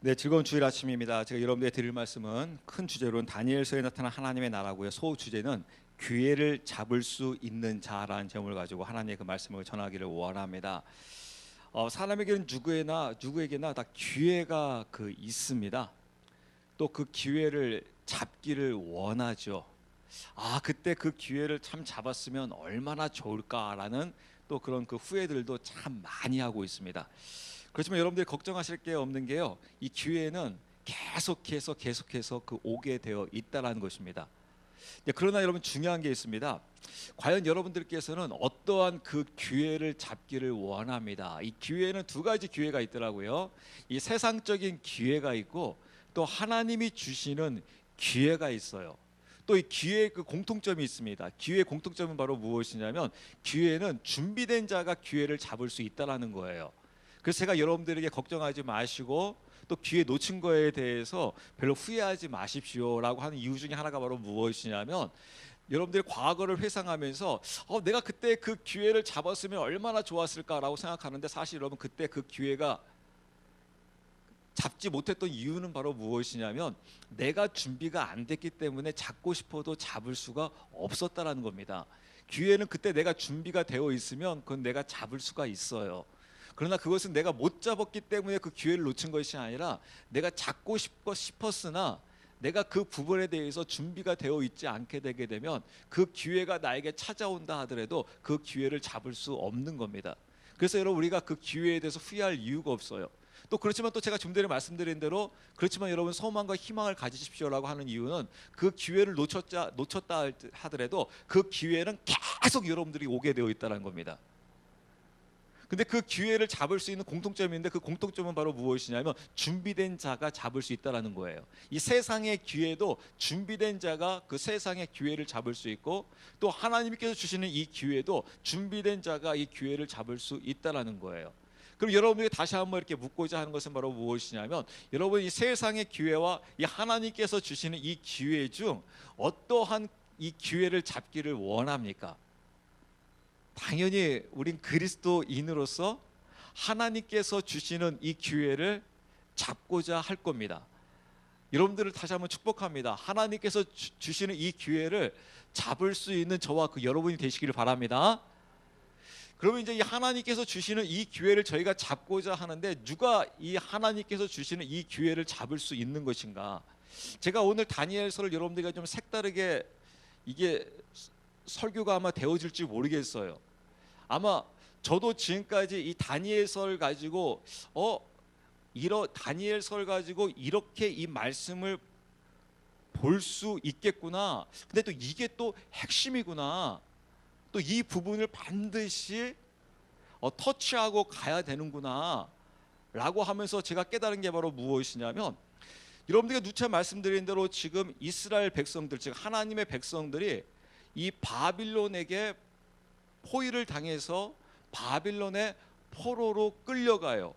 네, 즐거운 주일 아침입니다. 제가 여러분들에게 드릴 말씀은 큰 주제로는 다니엘서에 나타난 하나님의 나라고요. 소 주제는 기회를 잡을 수 있는 자라는 제목을 가지고 하나님의 그 말씀을 전하기를 원합니다. 사람에게는 누구에게나 다 기회가 있습니다. 또 그 기회를 잡기를 원하죠. 그때 그 기회를 참 잡았으면 얼마나 좋을까라는 또 그런 그 후회들도 참 많이 하고 있습니다. 그렇지만 여러분들이 걱정하실 게 없는 게요, 이 기회는 계속해서 오게 되어 있다라는 것입니다. 그러나 여러분, 중요한 게 있습니다. 과연 여러분들께서는 어떠한 그 기회를 잡기를 원합니다. 이 기회는 두 가지 기회가 있더라고요. 이 세상적인 기회가 있고 또 하나님이 주시는 기회가 있어요. 또 이 기회의 그 공통점이 있습니다. 기회의 공통점은 바로 무엇이냐면, 기회는 준비된 자가 기회를 잡을 수 있다라는 거예요. 그래서 제가 여러분들에게 걱정하지 마시고 또 기회 놓친 거에 대해서 별로 후회하지 마십시오라고 하는 이유 중에 하나가 바로 무엇이냐면, 여러분들이 과거를 회상하면서 내가 그때 그 기회를 잡았으면 얼마나 좋았을까라고 생각하는데, 사실 여러분, 그때 그 기회가 잡지 못했던 이유는 바로 무엇이냐면, 내가 준비가 안 됐기 때문에 잡고 싶어도 잡을 수가 없었다라는 겁니다. 기회는 그때 내가 준비가 되어 있으면 그건 내가 잡을 수가 있어요. 그러나 그것은 내가 못 잡았기 때문에 그 기회를 놓친 것이 아니라, 내가 잡고 싶었으나 내가 그 부분에 대해서 준비가 되어 있지 않게 되게 되면 그 기회가 나에게 찾아온다 하더라도 그 기회를 잡을 수 없는 겁니다. 그래서 여러분, 우리가 그 기회에 대해서 후회할 이유가 없어요. 또 그렇지만 또 제가 좀 전에 말씀드린 대로, 그렇지만 여러분, 소망과 희망을 가지십시오라고 하는 이유는, 그 기회를 놓쳤다 하더라도 그 기회는 계속 여러분들이 오게 되어 있다는 겁니다. 근데 그 기회를 잡을 수 있는 공통점이 있는데, 그 공통점은 바로 무엇이냐면, 준비된 자가 잡을 수 있다는 거예요. 이 세상의 기회도 준비된 자가 그 세상의 기회를 잡을 수 있고, 또 하나님께서 주시는 이 기회도 준비된 자가 이 기회를 잡을 수 있다는 거예요. 그럼 여러분에게 다시 한번 이렇게 묻고자 하는 것은 바로 무엇이냐면, 여러분, 이 세상의 기회와 이 하나님께서 주시는 이 기회 중 어떠한 이 기회를 잡기를 원합니까? 당연히 우린 그리스도인으로서 하나님께서 주시는 이 기회를 잡고자 할 겁니다. 여러분들을 다시 한번 축복합니다. 하나님께서 주시는 이 기회를 잡을 수 있는 저와 그 여러분이 되시기를 바랍니다. 그러면 이제 이 하나님께서 주시는 이 기회를 저희가 잡고자 하는데, 누가 이 하나님께서 주시는 이 기회를 잡을 수 있는 것인가? 제가 오늘 다니엘서를 여러분들과 좀 색다르게, 이게 설교가 아마 되어질지 모르겠어요. 아마 저도 지금까지 이 다니엘서를 가지고 다니엘서를 가지고 이렇게 이 말씀을 볼 수 있겠구나, 근데 또 이게 또 핵심이구나, 또 이 부분을 반드시 터치하고 가야 되는구나 라고 하면서 제가 깨달은 게 바로 무엇이냐면, 여러분들께 누차 말씀드린 대로 지금 이스라엘 백성들, 즉 하나님의 백성들이 이 바빌론에게 포위를 당해서 바빌론의 포로로 끌려가요.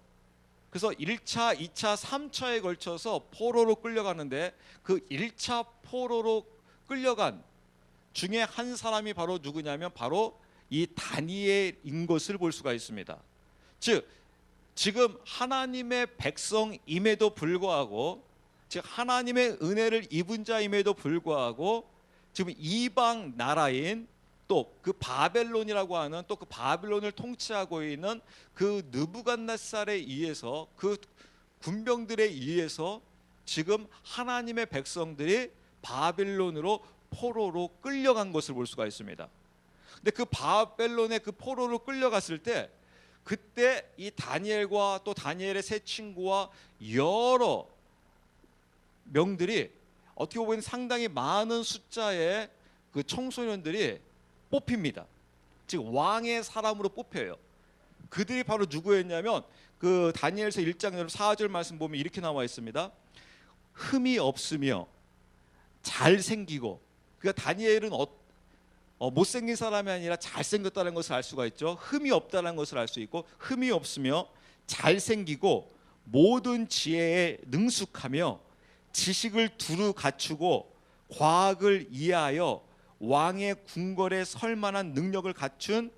그래서 1차, 2차, 3차에 걸쳐서 포로로 끌려가는데, 그 1차 포로로 끌려간 중에 한 사람이 바로 누구냐면, 바로 이 다니엘인 것을 볼 수가 있습니다. 즉, 지금 하나님의 백성임에도 불구하고, 즉 하나님의 은혜를 입은 자임에도 불구하고, 지금 이방 나라인 또 그 바벨론이라고 하는, 또 그 바벨론을 통치하고 있는 그 느부갓네살에 의해서, 그 군병들에 의해서 지금 하나님의 백성들이 바벨론으로 포로로 끌려간 것을 볼 수가 있습니다. 근데 그 바벨론의 그 포로로 끌려갔을 때, 그때 이 다니엘과 또 다니엘의 세 친구와 여러 명들이, 어떻게 보면 상당히 많은 숫자의 그 청소년들이 뽑힙니다. 즉 왕의 사람으로 뽑혀요. 그들이 바로 누구였냐면, 그 다니엘서 1장 4절 말씀 보면 이렇게 나와 있습니다. 흠이 없으며 잘생기고, 그러니까 다니엘은 못생긴 사람이 아니라 잘생겼다는 것을 알 수가 있죠. 흠이 없다는 것을 알 수 있고, 흠이 없으며 잘생기고 모든 지혜에 능숙하며 지식을 두루 갖추고 과학을 이해하여 왕의 궁궐에 설 만한 능력을 갖춘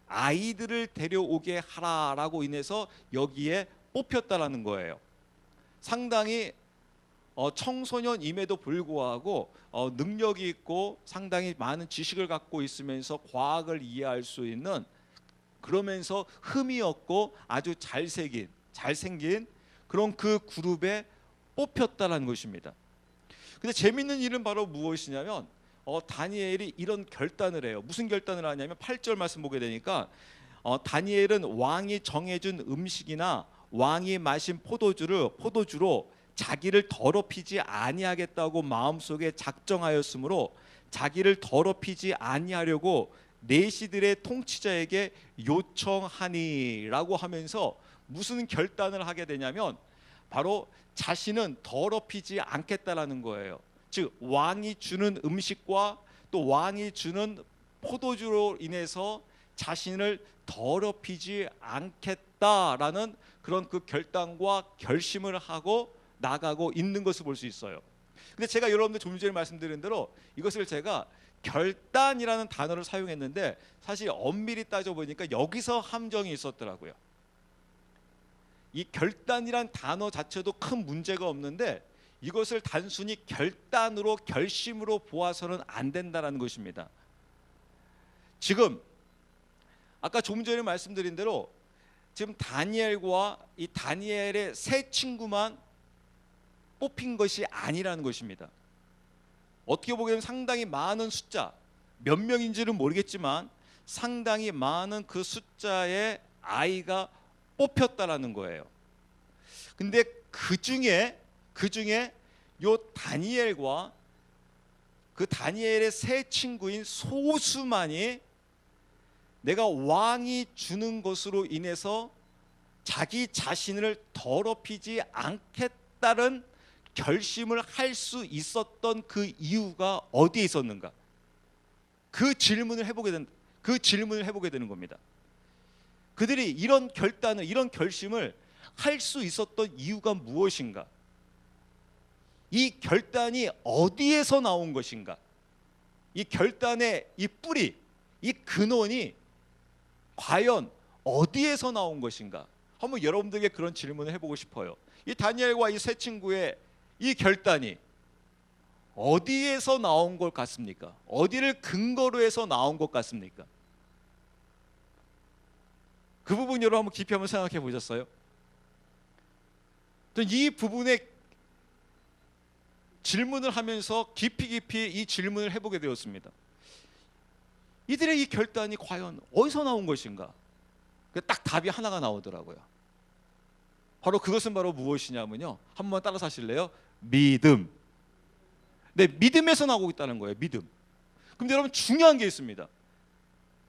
아이들을 데려오게 하라라고 인해서 여기에 뽑혔다라는 거예요. 상당히 청소년임에도 불구하고 능력이 있고 상당히 많은 지식을 갖고 있으면서 과학을 이해할 수 있는, 그러면서 흠이 없고 아주 잘생긴 그런 그 그룹에 뽑혔다라는 것입니다. 근데 재밌는 일은 바로 무엇이냐면 다니엘이 이런 결단을 해요. 무슨 결단을 하냐면 8절 말씀 보게 되니까 다니엘은 왕이 정해준 음식이나 왕이 마신 포도주로 자기를 더럽히지 아니하겠다고 마음속에 작정하였으므로 자기를 더럽히지 아니하려고 내시들의 통치자에게 요청하니라고 하면서 무슨 결단을 하게 되냐면 바로 자신은 더럽히지 않겠다라는 거예요. 즉 왕이 주는 음식과 또 왕이 주는 포도주로 인해서 자신을 더럽히지 않겠다라는 그런 그 결단과 결심을 하고 나가고 있는 것을 볼 수 있어요. 근데 제가 여러분들 좀 전에 말씀드린 대로 이것을 제가 결단이라는 단어를 사용했는데 사실 엄밀히 따져보니까 여기서 함정이 있었더라고요. 이 결단이란 단어 자체도 큰 문제가 없는데 이것을 단순히 결단으로 결심으로 보아서는 안 된다는 것입니다. 지금 아까 좀 전에 말씀드린 대로 지금 다니엘과 이 다니엘의 세 친구만 뽑힌 것이 아니라는 것입니다. 어떻게 보면 상당히 많은 숫자, 몇 명인지는 모르겠지만 상당히 많은 그 숫자의 아이가 뽑혔다라는 거예요. 근데 그 중에 요 다니엘과 그 다니엘의 세 친구인 소수만이 내가 왕이 주는 것으로 인해서 자기 자신을 더럽히지 않겠다는 결심을 할 수 있었던 그 이유가 어디에 있었는가? 그 질문을 해보게 되는 겁니다. 그들이 이런 결심을 할 수 있었던 이유가 무엇인가? 이 결단이 어디에서 나온 것인가? 이 결단의 이 뿌리, 이 근원이 과연 어디에서 나온 것인가? 한번 여러분들에게 그런 질문을 해보고 싶어요. 이 다니엘과 이 세 친구의 이 결단이 어디에서 나온 것 같습니까? 어디를 근거로 해서 나온 것 같습니까? 그 부분 여러분 한번 깊이 한번 생각해 보셨어요? 이 부분에 질문을 하면서 깊이 이 질문을 해보게 되었습니다. 이들의 이 결단이 과연 어디서 나온 것인가? 딱 답이 하나가 나오더라고요. 바로 그것은 바로 무엇이냐면요, 한번 따라서 하실래요? 믿음. 네, 믿음에서 나오고 있다는 거예요. 믿음. 근데 여러분 중요한 게 있습니다.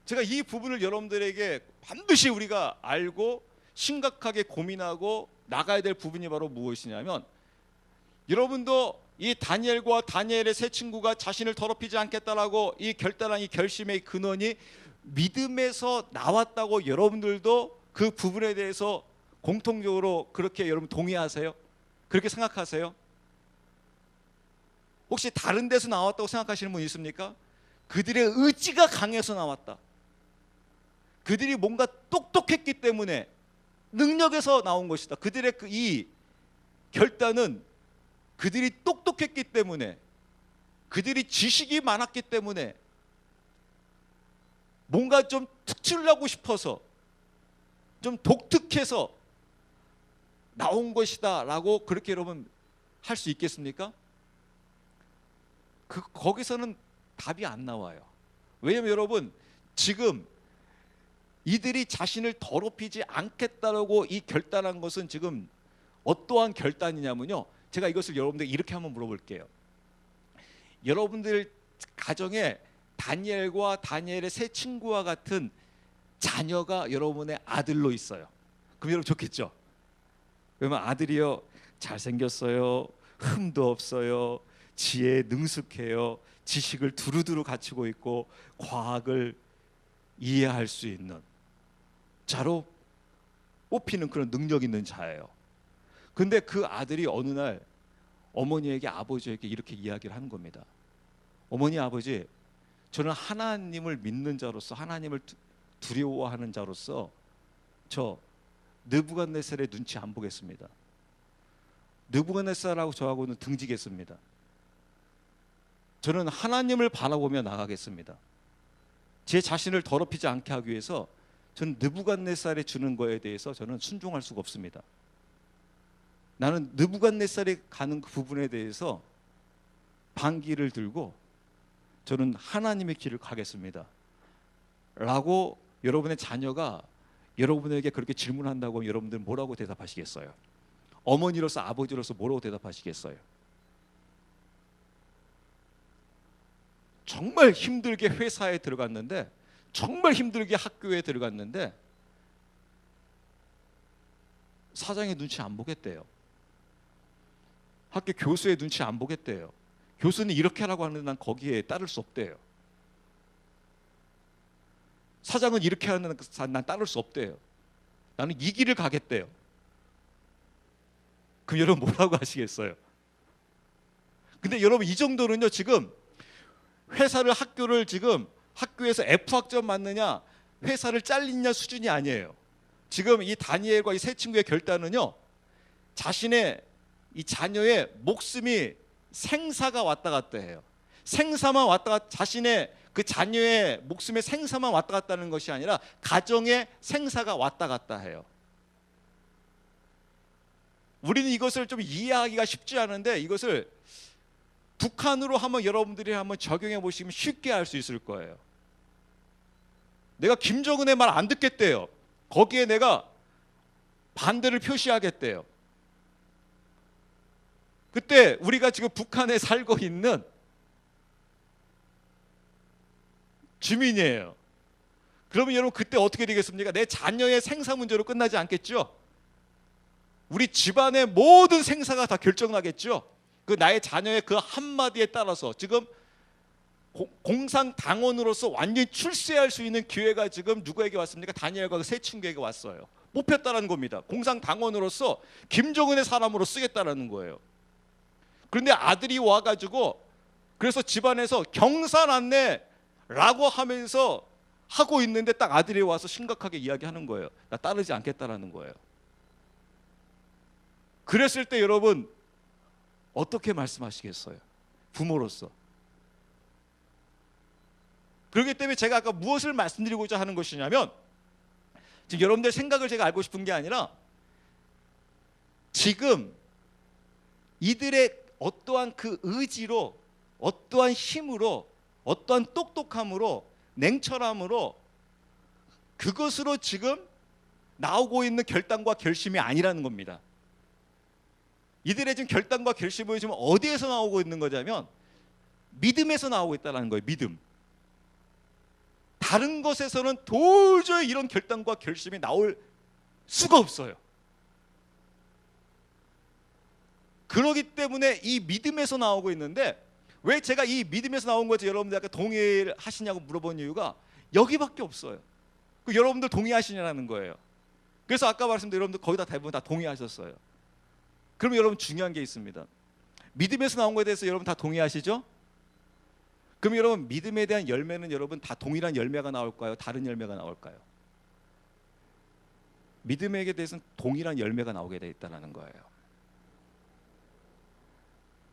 제가 이 부분을 여러분들에게 반드시 우리가 알고 심각하게 고민하고 나가야 될 부분이 바로 무엇이냐면, 여러분도 이 다니엘과 다니엘의 세 친구가 자신을 더럽히지 않겠다라고 이 결단한 이 결심의 근원이 믿음에서 나왔다고 여러분들도 그 부분에 대해서 공통적으로 그렇게 여러분 동의하세요? 그렇게 생각하세요? 혹시 다른 데서 나왔다고 생각하시는 분 있습니까? 그들의 의지가 강해서 나왔다. 그들이 뭔가 똑똑했기 때문에 능력에서 나온 것이다. 그들의 이 결단은 그들이 똑똑했기 때문에, 그들이 지식이 많았기 때문에, 뭔가 좀 특출나고 싶어서, 좀 독특해서 나온 것이다 라고 그렇게 여러분 할 수 있겠습니까? 거기서는 답이 안 나와요. 왜냐하면 여러분 지금 이들이 자신을 더럽히지 않겠다라고 이 결단한 것은 지금 어떠한 결단이냐면요, 제가 이것을 여러분들 이렇게 한번 물어볼게요. 여러분들 가정에 다니엘과 다니엘의 세 친구와 같은 자녀가 여러분의 아들로 있어요. 그럼 여러분 좋겠죠? 그러면 아들이요, 잘생겼어요, 흠도 없어요, 지혜에 능숙해요, 지식을 두루두루 갖추고 있고 과학을 이해할 수 있는 자로 뽑히는 그런 능력 있는 자예요. 근데 그 아들이 어느 날 어머니에게, 아버지에게 이렇게 이야기를 하는 겁니다. 어머니, 아버지, 저는 하나님을 믿는 자로서, 하나님을 두려워하는 자로서 저 느부갓네살의 눈치 안 보겠습니다. 느부갓네살하고 저하고는 등지겠습니다. 저는 하나님을 바라보며 나가겠습니다. 제 자신을 더럽히지 않게 하기 위해서 저는 느부갓네살이 주는 거에 대해서 저는 순종할 수가 없습니다. 나는 느부갓네살이 가는 그 부분에 대해서 반기를 들고 저는 하나님의 길을 가겠습니다 라고 여러분의 자녀가 여러분에게 그렇게 질문한다고 하면 여러분들 뭐라고 대답하시겠어요? 어머니로서 아버지로서 뭐라고 대답하시겠어요? 정말 힘들게 회사에 들어갔는데, 정말 힘들게 학교에 들어갔는데 사장의 눈치 안 보겠대요. 학교 교수의 눈치 안 보겠대요. 교수는 이렇게 하라고 하는데 난 거기에 따를 수 없대요. 사장은 이렇게 하는 난 따를 수 없대요. 나는 이 길을 가겠대요. 그럼 여러분 뭐라고 하시겠어요? 근데 여러분 이 정도는요, 지금 회사를 학교를 지금 학교에서 F학점 맞느냐 회사를 잘리냐 수준이 아니에요. 지금 이 다니엘과 이 세 친구의 결단은요, 자신의 이 자녀의 목숨이 생사가 왔다 갔다 해요. 생사만 왔다 갔다, 자신의 그 자녀의 목숨의 생사만 왔다 갔다 하는 것이 아니라 가정의 생사가 왔다 갔다 해요. 우리는 이것을 좀 이해하기가 쉽지 않은데 이것을 북한으로 한번 여러분들이 한번 적용해 보시면 쉽게 알 수 있을 거예요. 내가 김정은의 말 안 듣겠대요. 거기에 내가 반대를 표시하겠대요. 그때 우리가 지금 북한에 살고 있는 주민이에요. 그러면 여러분 그때 어떻게 되겠습니까? 내 자녀의 생사 문제로 끝나지 않겠죠? 우리 집안의 모든 생사가 다 결정나겠죠? 그 나의 자녀의 그 한마디에 따라서 지금 공산당원으로서 완전히 출세할 수 있는 기회가 지금 누구에게 왔습니까? 다니엘과 그 세 친구에게 왔어요. 뽑혔다는 겁니다. 공산당원으로서 김정은의 사람으로 쓰겠다라는 거예요. 그런데 아들이 와가지고 그래서 집안에서 경사났네라고 하면서 하고 있는데 딱 아들이 와서 심각하게 이야기하는 거예요. 나 따르지 않겠다라는 거예요. 그랬을 때 여러분 어떻게 말씀하시겠어요? 부모로서. 그렇기 때문에 제가 아까 무엇을 말씀드리고자 하는 것이냐면, 지금 여러분들 생각을 제가 알고 싶은 게 아니라 지금 이들의 어떠한 그 의지로, 어떠한 힘으로, 어떠한 똑똑함으로, 냉철함으로 그것으로 지금 나오고 있는 결단과 결심이 아니라는 겁니다. 이들의 지금 결단과 결심은 지금 어디에서 나오고 있는 거냐면 믿음에서 나오고 있다는 거예요. 믿음. 다른 것에서는 도저히 이런 결단과 결심이 나올 수가 없어요. 그렇기 때문에 이 믿음에서 나오고 있는데, 왜 제가 이 믿음에서 나온 거지 여러분들 아까 동의하시냐고 물어본 이유가 여기밖에 없어요. 그 여러분들 동의하시냐는 거예요. 그래서 아까 말씀드린 여러분들 거의 다 대부분 다 동의하셨어요. 그럼 여러분 중요한 게 있습니다. 믿음에서 나온 거에 대해서 여러분 다 동의하시죠? 그럼 여러분 믿음에 대한 열매는 여러분 다 동일한 열매가 나올까요? 다른 열매가 나올까요? 믿음에 대해서는 동일한 열매가 나오게 돼 있다는 거예요.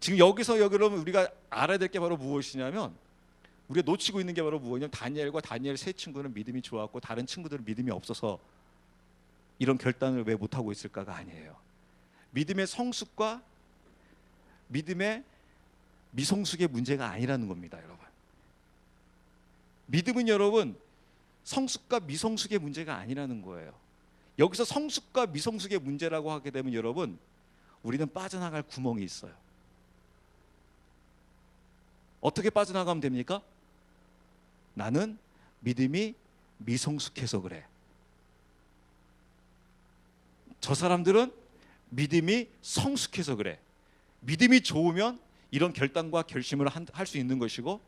지금 여기서 여러분 우리가 알아야 될 게 바로 무엇이냐면, 우리가 놓치고 있는 게 바로 무엇이냐면 다니엘과 다니엘 세 친구는 믿음이 좋았고 다른 친구들은 믿음이 없어서 이런 결단을 왜 못하고 있을까가 아니에요. 믿음의 성숙과 믿음의 미성숙의 문제가 아니라는 겁니다, 여러분. 믿음은 여러분 성숙과 미성숙의 문제가 아니라는 거예요. 여기서 성숙과 미성숙의 문제라고 하게 되면 여러분 우리는 빠져나갈 구멍이 있어요. 어떻게 빠져나가면 됩니까? 나는 믿음이 미성숙해서 그래. 저 사람들은 믿음이 성숙해서 그래. 믿음이 좋으면 이런 결단과 결심을 할 수 있는 것이고,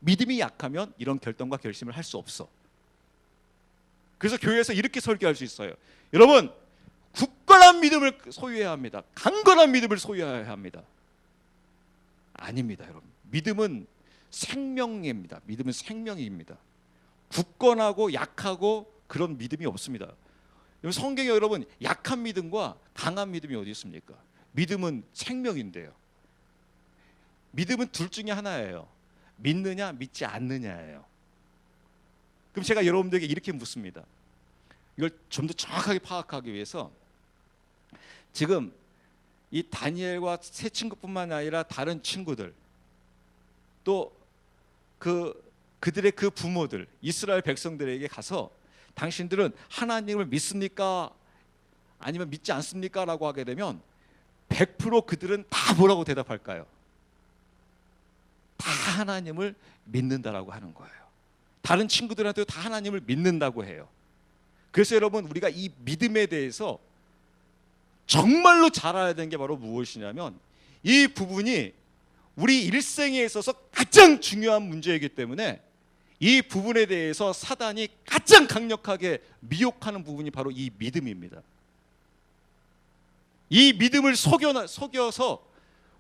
믿음이 약하면 이런 결단과 결심을 할 수 없어. 그래서 교회에서 이렇게 설교할 수 있어요. 여러분, 굳건한 믿음을 소유해야 합니다. 강건한 믿음을 소유해야 합니다. 아닙니다, 여러분. 믿음은 생명입니다. 믿음은 생명입니다. 굳건하고 약하고 그런 믿음이 없습니다. 성경에 여러분 약한 믿음과 강한 믿음이 어디 있습니까? 믿음은 생명인데요. 믿음은 둘 중에 하나예요. 믿느냐 믿지 않느냐예요. 그럼 제가 여러분들에게 이렇게 묻습니다. 이걸 좀 더 정확하게 파악하기 위해서 지금 이 다니엘과 세 친구뿐만 아니라 다른 친구들 또 그들의 그 부모들 이스라엘 백성들에게 가서 당신들은 하나님을 믿습니까? 아니면 믿지 않습니까? 라고 하게 되면 100% 그들은 다 뭐라고 대답할까요? 다 하나님을 믿는다라고 하는 거예요. 다른 친구들한테도 다 하나님을 믿는다고 해요. 그래서 여러분 우리가 이 믿음에 대해서 정말로 잘 알아야 되는 게 바로 무엇이냐면 이 부분이 우리 일생에 있어서 가장 중요한 문제이기 때문에 이 부분에 대해서 사단이 가장 강력하게 미혹하는 부분이 바로 이 믿음입니다. 이 믿음을 속여서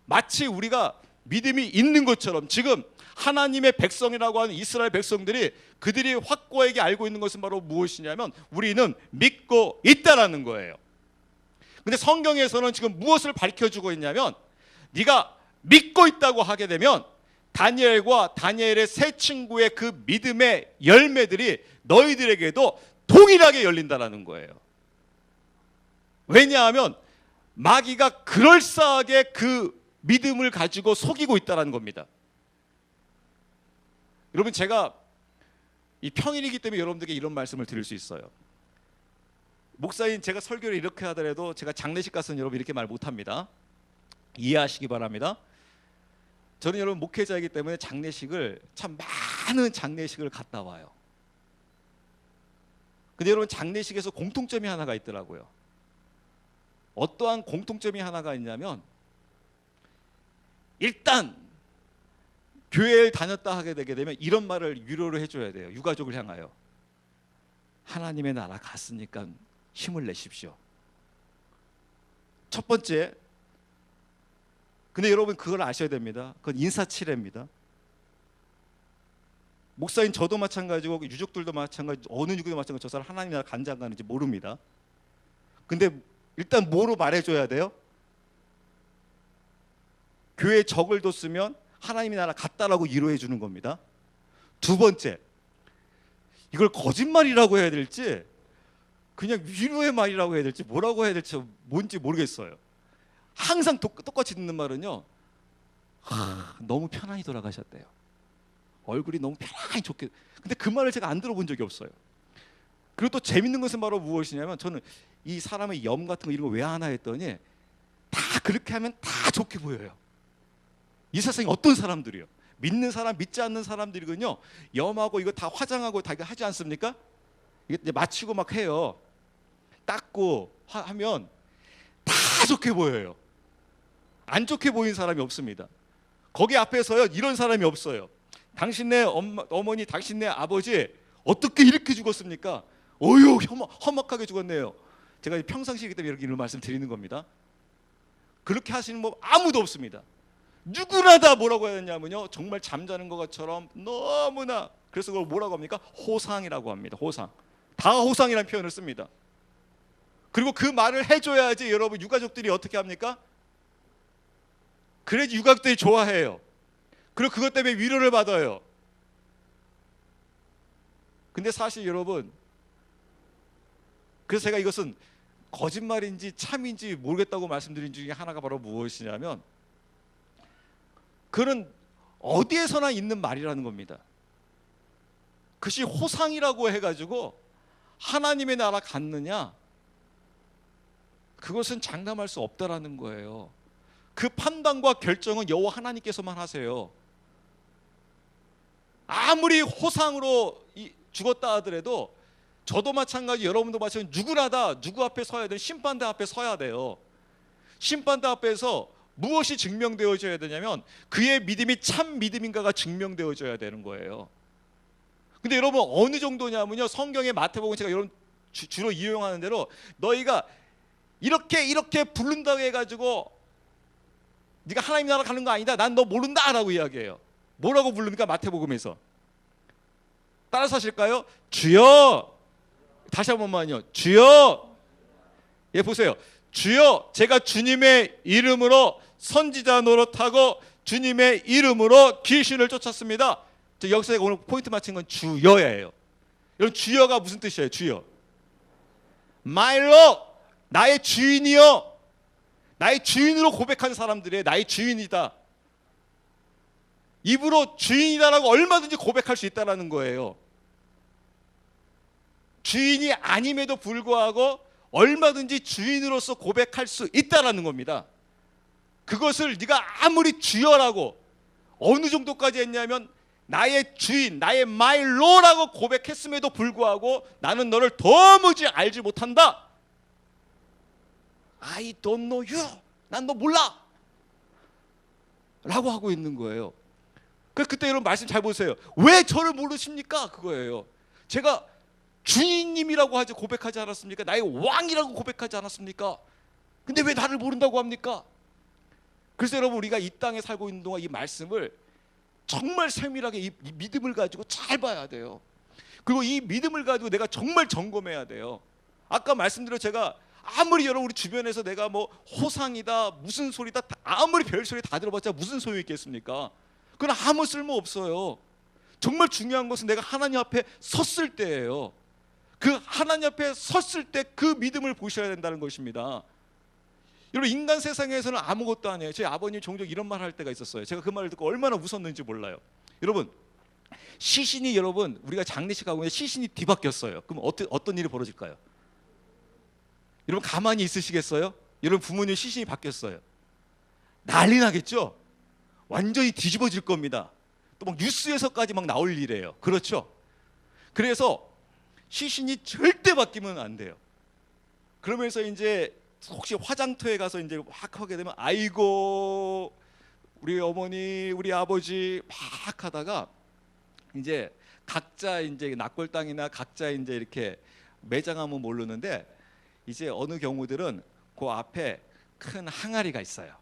마치 우리가 믿음이 있는 것처럼 지금 하나님의 백성이라고 하는 이스라엘 백성들이 그들이 확고하게 알고 있는 것은 바로 무엇이냐면 우리는 믿고 있다라는 거예요. 근데 성경에서는 지금 무엇을 밝혀주고 있냐면 네가 믿고 있다고 하게 되면 다니엘과 다니엘의 세 친구의 그 믿음의 열매들이 너희들에게도 동일하게 열린다라는 거예요. 왜냐하면 마귀가 그럴싸하게 그 믿음을 가지고 속이고 있다는 겁니다. 여러분 제가 이 평일이기 때문에 여러분들에게 이런 말씀을 드릴 수 있어요. 목사인 제가 설교를 이렇게 하더라도 제가 장례식 가서는 여러분 이렇게 말 못합니다. 이해하시기 바랍니다. 저는 여러분 목회자이기 때문에 장례식을 참 많은 장례식을 갔다 와요. 근데 여러분 장례식에서 공통점이 하나가 있더라고요. 어떠한 공통점이 하나가 있냐면 일단 교회에 다녔다 하게 되게 되면 이런 말을 위로를 해줘야 돼요. 유가족을 향하여. 하나님의 나라 갔으니까 힘을 내십시오. 첫 번째. 근데 여러분 그걸 아셔야 됩니다. 그건 인사치레입니다. 목사인 저도 마찬가지고 유족들도 마찬가지고 어느 유족도 마찬가지고 저 사람 하나님 나라 간지 안 가는지 모릅니다. 근데 일단 뭐로 말해줘야 돼요? 교회에 적을 뒀으면 하나님의 나라 갔다라고 위로해 주는 겁니다. 두 번째, 이걸 거짓말이라고 해야 될지 그냥 위로의 말이라고 해야 될지 뭐라고 해야 될지 뭔지 모르겠어요. 항상 똑같이 듣는 말은요, 너무 편안히 돌아가셨대요. 얼굴이 너무 편안히 좋게. 근데 그 말을 제가 안 들어본 적이 없어요. 그리고 또 재밌는 것은 바로 무엇이냐면 저는 이 사람의 염 같은 거 이런 거 왜 하나 했더니 다 그렇게 하면 다 좋게 보여요. 이 세상에 어떤 사람들이요? 믿는 사람, 믿지 않는 사람들이군요. 염하고 이거 다 화장하고 다 하지 않습니까? 이게 마치고 막 해요. 닦고 하면 다 좋게 보여요. 안 좋게 보이는 사람이 없습니다. 거기 앞에서요 이런 사람이 없어요. 당신네 어머니, 당신네 아버지 어떻게 이렇게 죽었습니까? 어휴 험악하게 죽었네요. 제가 평상시이기 때문에 이런 말씀 드리는 겁니다. 그렇게 하시는 분 아무도 없습니다. 누구나 다 뭐라고 해야 되냐면요, 정말 잠자는 것처럼 너무나. 그래서 그걸 뭐라고 합니까? 호상이라고 합니다. 호상. 다 호상이라는 표현을 씁니다. 그리고 그 말을 해줘야지 여러분 유가족들이 어떻게 합니까? 그래야지 유가족들이 좋아해요. 그리고 그것 때문에 위로를 받아요. 근데 사실 여러분, 그래서 제가 이것은 거짓말인지 참인지 모르겠다고 말씀드린 중에 하나가 바로 무엇이냐면 그는 어디에서나 있는 말이라는 겁니다. 그것이 호상이라고 해가지고 하나님의 나라 갔느냐? 그것은 장담할 수 없다라는 거예요. 그 판단과 결정은 여호와 하나님께서만 하세요. 아무리 호상으로 죽었다 하더라도 저도 마찬가지, 여러분도 마찬가지, 누구나 다 누구 앞에 서야 돼요? 심판대 앞에 서야 돼요. 심판대 앞에서 무엇이 증명되어져야 되냐면 그의 믿음이 참 믿음인가가 증명되어져야 되는 거예요. 근데 여러분 어느 정도냐면요, 성경의 마태복음 제가 여러분 주로 이용하는 대로 너희가 이렇게 부른다고 해가지고 네가 하나님 나라 가는 거 아니다, 난 너 모른다 라고 이야기해요. 뭐라고 부릅니까? 마태복음에서 따라서 하실까요? 주여. 다시 한 번만요. 주여. 예, 보세요. 주여 제가 주님의 이름으로 선지자 노릇하고 주님의 이름으로 귀신을 쫓았습니다. 여기서 오늘 포인트 맞힌 건 주여예요. 여러분 주여가 무슨 뜻이에요? 주여. My Lord, 나의 주인이여. 나의 주인으로 고백한 사람들이 나의 주인이다. 입으로 주인이다라고 얼마든지 고백할 수 있다는 거예요. 주인이 아님에도 불구하고 얼마든지 주인으로서 고백할 수 있다는 겁니다. 그것을 네가 아무리 주여라고 어느 정도까지 했냐면 나의 주인, 나의 my lord라고 고백했음에도 불구하고 나는 너를 도무지 알지 못한다. I don't know you. 난 너 몰라. 라고 하고 있는 거예요. 그때 여러분 말씀 잘 보세요. 왜 저를 모르십니까? 그거예요. 제가 주인님이라고 하지 고백하지 않았습니까? 나의 왕이라고 고백하지 않았습니까? 근데 왜 나를 모른다고 합니까? 그래서 여러분 우리가 이 땅에 살고 있는 동안 이 말씀을 정말 세밀하게 이 믿음을 가지고 잘 봐야 돼요. 그리고 이 믿음을 가지고 내가 정말 점검해야 돼요. 아까 말씀드려 제가 아무리 여러분 우리 주변에서 내가 뭐 호상이다 무슨 소리다 아무리 별소리 다 들어봤자 무슨 소용이 있겠습니까? 그건 아무 쓸모 없어요. 정말 중요한 것은 내가 하나님 앞에 섰을 때예요. 그 하나님 앞에 섰을 때 그 믿음을 보셔야 된다는 것입니다. 여러분 인간 세상에서는 아무것도 아니에요. 제 아버님이 종종 이런 말 할 때가 있었어요. 제가 그 말을 듣고 얼마나 웃었는지 몰라요. 여러분 시신이 여러분 우리가 장례식 하고 있는데 시신이 뒤바뀌었어요. 그럼 어떤 일이 벌어질까요? 여러분 가만히 있으시겠어요? 여러분 부모님 시신이 바뀌었어요. 난리 나겠죠? 완전히 뒤집어질 겁니다. 또 막 뉴스에서까지 막 나올 일이에요. 그렇죠? 그래서 시신이 절대 바뀌면 안 돼요. 그러면서 이제 혹시 화장터에 가서 이제 막 하게 되면 아이고 우리 어머니 우리 아버지 막 하다가 이제 각자 이제 낙골당이나 각자 이제 이렇게 매장하면 모르는데 이제 어느 경우들은 그 앞에 큰 항아리가 있어요.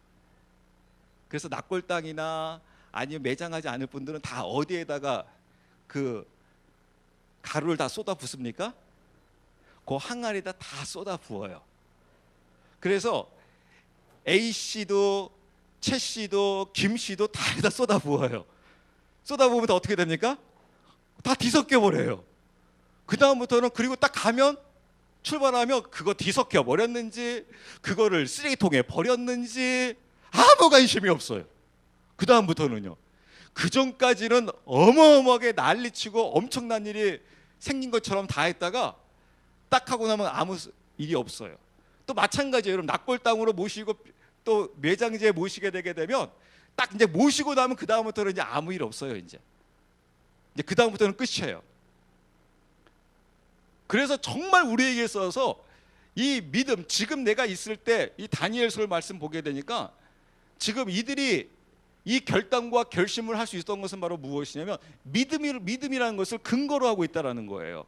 그래서 낙골당이나 아니면 매장하지 않을 분들은 다 어디에다가 그 가루를 다 쏟아 붓습니까? 그 항아리에다 다 쏟아 부어요. 그래서 A 씨도 최 씨도 김 씨도 다 여기다 쏟아 부어요. 쏟아 부으면 어떻게 됩니까? 다 뒤섞여 버려요. 그 다음부터는 그리고 딱 가면 출발하면 그거 뒤섞여 버렸는지 그거를 쓰레기통에 버렸는지 아무 관심이 없어요. 그 다음부터는요. 그 전까지는 어마어마하게 난리치고 엄청난 일이 생긴 것처럼 다 했다가 딱 하고 나면 아무 일이 없어요. 또 마찬가지예요. 여러분 낙골당으로 모시고 또 매장지에 모시게 되게 되면 딱 이제 모시고 나면 그 다음부터는 이제 아무 일 없어요. 이제 그 다음부터는 끝이에요. 그래서 정말 우리에게 있어서 이 믿음 지금 내가 있을 때 이 다니엘서를 말씀 보게 되니까 지금 이들이 이 결단과 결심을 할 수 있었던 것은 바로 무엇이냐면 믿음이라는 것을 근거로 하고 있다는 거예요.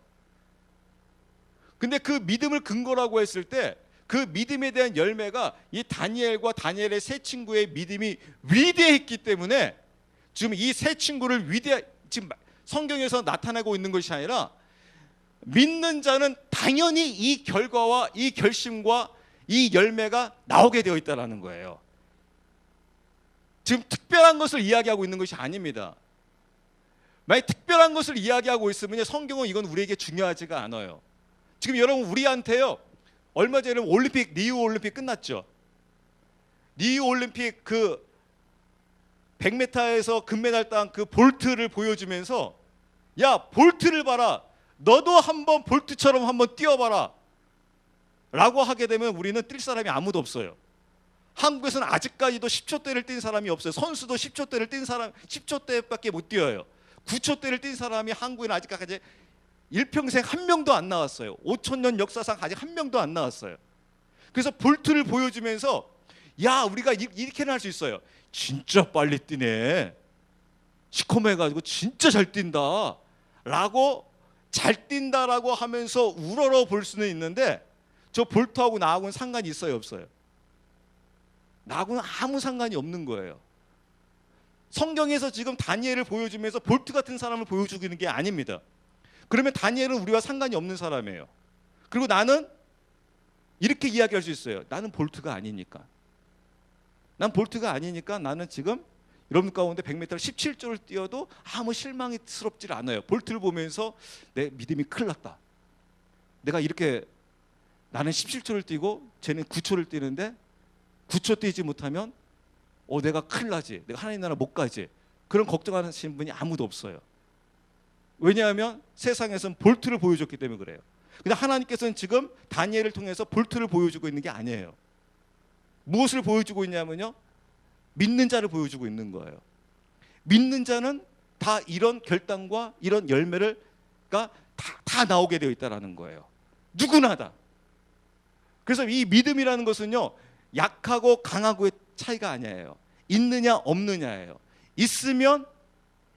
근데 그 믿음을 근거라고 했을 때 그 믿음에 대한 열매가 이 다니엘과 다니엘의 세 친구의 믿음이 위대했기 때문에 지금 이 세 친구를 지금 성경에서 나타내고 있는 것이 아니라 믿는 자는 당연히 이 결과와 이 결심과 이 열매가 나오게 되어 있다는 거예요. 지금 특별한 것을 이야기하고 있는 것이 아닙니다. 만약 특별한 것을 이야기하고 있으면 성경은 이건 우리에게 중요하지가 않아요. 지금 여러분 우리한테요. 얼마 전에 리우 올림픽 끝났죠. 리우 올림픽 그 100m에서 금메달 딴 그 볼트를 보여주면서 야 볼트를 봐라. 너도 한번 볼트처럼 한번 뛰어봐라. 라고 하게 되면 우리는 뛸 사람이 아무도 없어요. 한국에서는 아직까지도 10초대를 뛴 사람이 없어요. 선수도 10초대를 뛴 사람 10초대밖에 못 뛰어요. 9초대를 뛴 사람이 한국에는 아직까지 일평생 한 명도 안 나왔어요. 5,000년 역사상 아직 한 명도 안 나왔어요. 그래서 볼트를 보여주면서 야 우리가 이렇게는 할 수 있어요. 진짜 빨리 뛰네. 시커매가지고 진짜 잘 뛴다. 라고 잘 뛴다라고 하면서 우러러 볼 수는 있는데 저 볼트하고 나하고는 상관이 있어요 없어요? 나하고는 아무 상관이 없는 거예요. 성경에서 지금 다니엘을 보여주면서 볼트 같은 사람을 보여주는 게 아닙니다. 그러면 다니엘은 우리와 상관이 없는 사람이에요. 그리고 나는 이렇게 이야기할 수 있어요. 나는 볼트가 아니니까. 난 볼트가 아니니까 나는 지금 여러분 가운데 100m를 17초를 뛰어도 아무 실망스럽지 않아요. 볼트를 보면서 내 믿음이 큰일 났다. 내가 이렇게 나는 17초를 뛰고 쟤는 9초를 뛰는데 9초 뛰지 못하면 내가 큰일 나지. 내가 하나님 나라 못 가지. 그런 걱정하시는 분이 아무도 없어요. 왜냐하면 세상에서는 볼트를 보여줬기 때문에 그래요. 근데 하나님께서는 지금 다니엘을 통해서 볼트를 보여주고 있는 게 아니에요. 무엇을 보여주고 있냐면요, 믿는 자를 보여주고 있는 거예요. 믿는 자는 다 이런 결단과 이런 열매가 다 나오게 되어 있다라는 거예요. 누구나 다. 그래서 이 믿음이라는 것은요, 약하고 강하고의 차이가 아니에요. 있느냐 없느냐예요. 있으면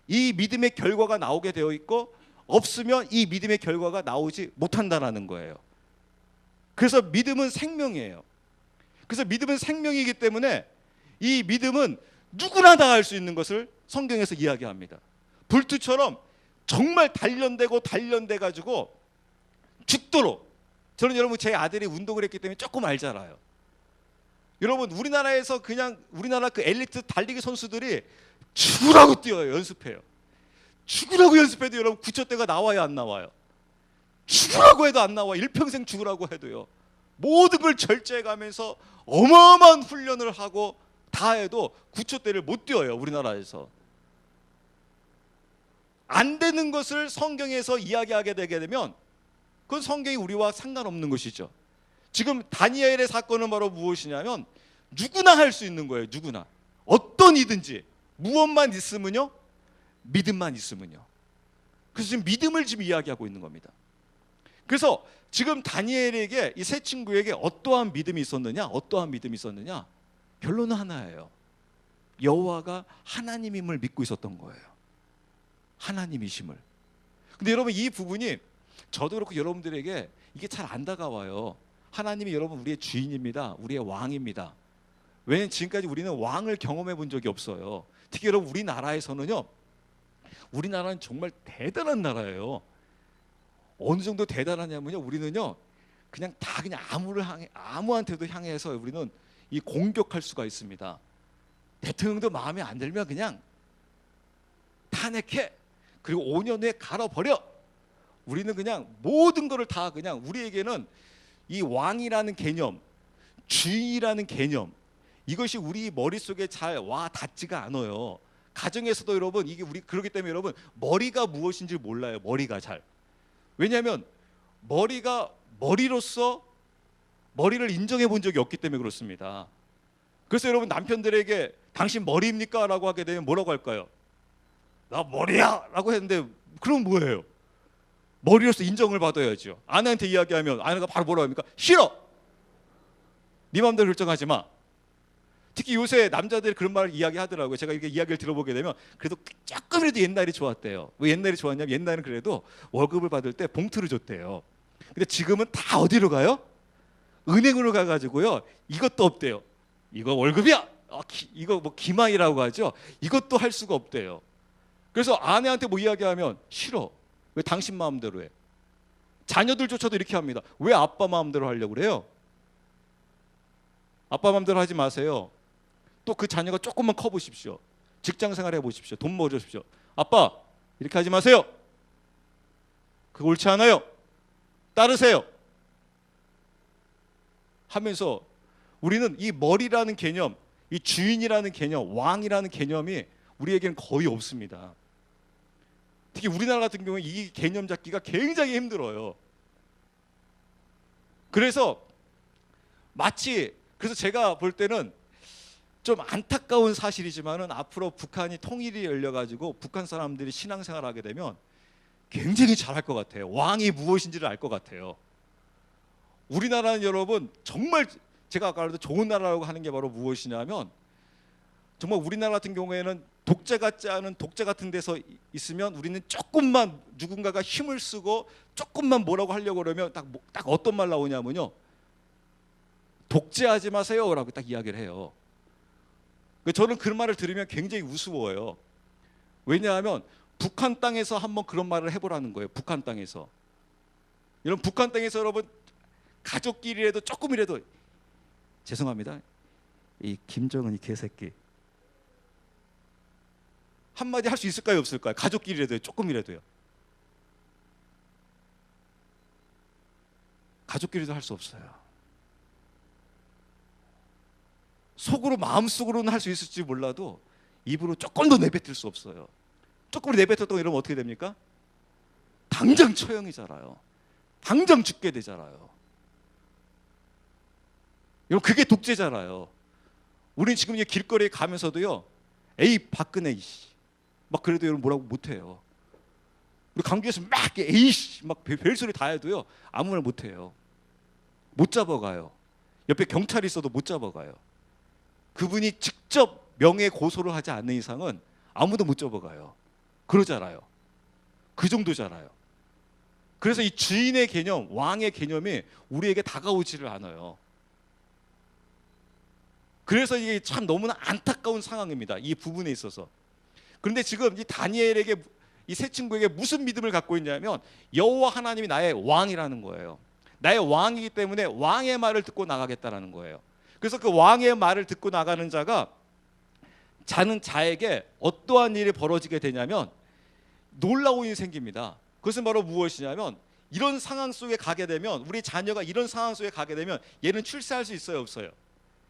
이 믿음의 결과가 나오게 되어 있고, 없으면 이 믿음의 결과가 나오지 못한다라는 거예요. 그래서 믿음은 생명이에요. 그래서 믿음은 생명이기 때문에 이 믿음은 누구나 다 할 수 있는 것을 성경에서 이야기합니다. 불투처럼 정말 단련돼 가지고 죽도록. 저는 여러분 제 아들이 운동을 했기 때문에 조금 알잖아요. 여러분 우리나라에서 그냥 우리나라 그 엘리트 달리기 선수들이 죽으라고 뛰어요. 연습해요. 죽으라고 연습해도 여러분 9초대가 나와요, 안 나와요? 죽으라고 해도 안 나와. 일평생 죽으라고 해도요. 모든 걸 절제해 가면서 어마어마한 훈련을 하고 다 해도 9초대를 못 뛰어요, 우리나라에서. 안 되는 것을 성경에서 이야기하게 되게 되면 그건 성경이 우리와 상관없는 것이죠. 지금 다니엘의 사건은 바로 무엇이냐면 누구나 할 수 있는 거예요. 누구나. 어떤 이든지 무엇만 있으면요, 믿음만 있으면요. 그래서 지금 믿음을 지금 이야기하고 있는 겁니다. 그래서 지금 다니엘에게, 이 세 친구에게 어떠한 믿음이 있었느냐? 어떠한 믿음이 있었느냐? 결론은 하나예요. 여호와가 하나님임을 믿고 있었던 거예요. 하나님이심을. 근데 여러분 이 부분이 저도 그렇고 여러분들에게 이게 잘 안 다가와요. 하나님이 여러분 우리의 주인입니다. 우리의 왕입니다. 왜냐하면 지금까지 우리는 왕을 경험해 본 적이 없어요. 특히 여러분 우리나라에서는요, 우리나라는 정말 대단한 나라예요. 어느 정도 대단하냐면요, 우리는요 그냥 다 그냥 아무한테도 향해서 우리는 이 공격할 수가 있습니다. 대통령도 마음에 안 들면 그냥 탄핵해. 그리고 5년 후에 갈아버려. 우리는 그냥 모든 거를 다 그냥, 우리에게는 이 왕이라는 개념, 주인이라는 개념, 이것이 우리 머릿속에 잘 와 닿지가 않아요. 가정에서도 여러분 이게 우리 그렇기 때문에 여러분 머리가 무엇인지 몰라요. 머리가 잘. 왜냐하면 머리가 머리로서 머리를 인정해 본 적이 없기 때문에 그렇습니다. 그래서 여러분 남편들에게 당신 머리입니까? 라고 하게 되면 뭐라고 할까요? 나 머리야! 라고 했는데 그럼 뭐예요? 머리로서 인정을 받아야죠. 아내한테 이야기하면 아내가 바로 뭐라고 합니까? 싫어! 네 마음대로 결정하지 마. 특히 요새 남자들이 그런 말을 이야기하더라고요. 제가 이렇게 이야기를 들어보게 되면 그래도 조금이라도 옛날이 좋았대요. 왜 옛날이 좋았냐면 옛날에는 그래도 월급을 받을 때 봉투를 줬대요. 근데 지금은 다 어디로 가요? 은행으로 가가지고요. 이것도 없대요. 이거 월급이야. 이거 뭐 기마이라고 하죠. 이것도 할 수가 없대요. 그래서 아내한테 뭐 이야기하면 싫어. 왜 당신 마음대로 해? 자녀들조차도 이렇게 합니다. 왜 아빠 마음대로 하려고 그래요? 아빠 마음대로 하지 마세요. 또 그 자녀가 조금만 커보십시오. 직장생활 해보십시오. 돈 모으십시오. 아빠 이렇게 하지 마세요. 그거 옳지 않아요. 따르세요. 하면서 우리는 이 머리라는 개념, 이 주인이라는 개념, 왕이라는 개념이 우리에게는 거의 없습니다. 특히 우리나라 같은 경우에 이 개념 잡기가 굉장히 힘들어요. 그래서 제가 볼 때는 좀 안타까운 사실이지만은 앞으로 북한이 통일이 열려가지고 북한 사람들이 신앙생활을 하게 되면 굉장히 잘할 것 같아요. 왕이 무엇인지를 알 것 같아요. 우리나라는 여러분 정말 제가 아까 말했던 좋은 나라라고 하는 게 바로 무엇이냐면 정말 우리나라 같은 경우에는 독재 같지 않은 독재 같은 데서 있으면 우리는 조금만 누군가가 힘을 쓰고 조금만 뭐라고 하려고 그러면 딱 어떤 말 나오냐면요. 독재하지 마세요 라고 딱 이야기를 해요. 저는 그 말을 들으면 굉장히 우스워요. 왜냐하면 북한 땅에서 한번 그런 말을 해보라는 거예요. 북한 땅에서. 여러분 북한 땅에서 여러분 가족끼리라도 조금이라도 죄송합니다. 이 김정은이 개새끼 한마디 할 수 있을까요, 없을까요? 가족끼리라도 조금이라도요. 가족끼리도 할 수 없어요. 속으로 마음속으로는 할 수 있을지 몰라도 입으로 조금도 내뱉을 수 없어요. 조금 내뱉었다고 이러면 어떻게 됩니까? 당장 처형이잖아요. 당장 죽게 되잖아요. 여러분 그게 독재잖아요. 우리는 지금 이제 길거리에 가면서도요, 에이 박근혜 막 그래도 여러분 뭐라고 못해요. 우리 강주에서 막 에이씨 막 별소리 다 해도요 아무 말 못해요. 못 잡아가요. 옆에 경찰이 있어도 못 잡아가요. 그분이 직접 명예 고소를 하지 않는 이상은 아무도 못 잡아가요. 그러잖아요. 그 정도잖아요. 그래서 이 주인의 개념, 왕의 개념이 우리에게 다가오지를 않아요. 그래서 이게 참 너무나 안타까운 상황입니다. 이 부분에 있어서. 그런데 지금 이 다니엘에게, 이 세 친구에게 무슨 믿음을 갖고 있냐면 여호와 하나님이 나의 왕이라는 거예요. 나의 왕이기 때문에 왕의 말을 듣고 나가겠다라는 거예요. 그래서 그 왕의 말을 듣고 나가는 자는 자에게 어떠한 일이 벌어지게 되냐면 놀라운 일이 생깁니다. 그것은 바로 무엇이냐면 이런 상황 속에 가게 되면, 우리 자녀가 이런 상황 속에 가게 되면 얘는 출세할 수 있어요, 없어요?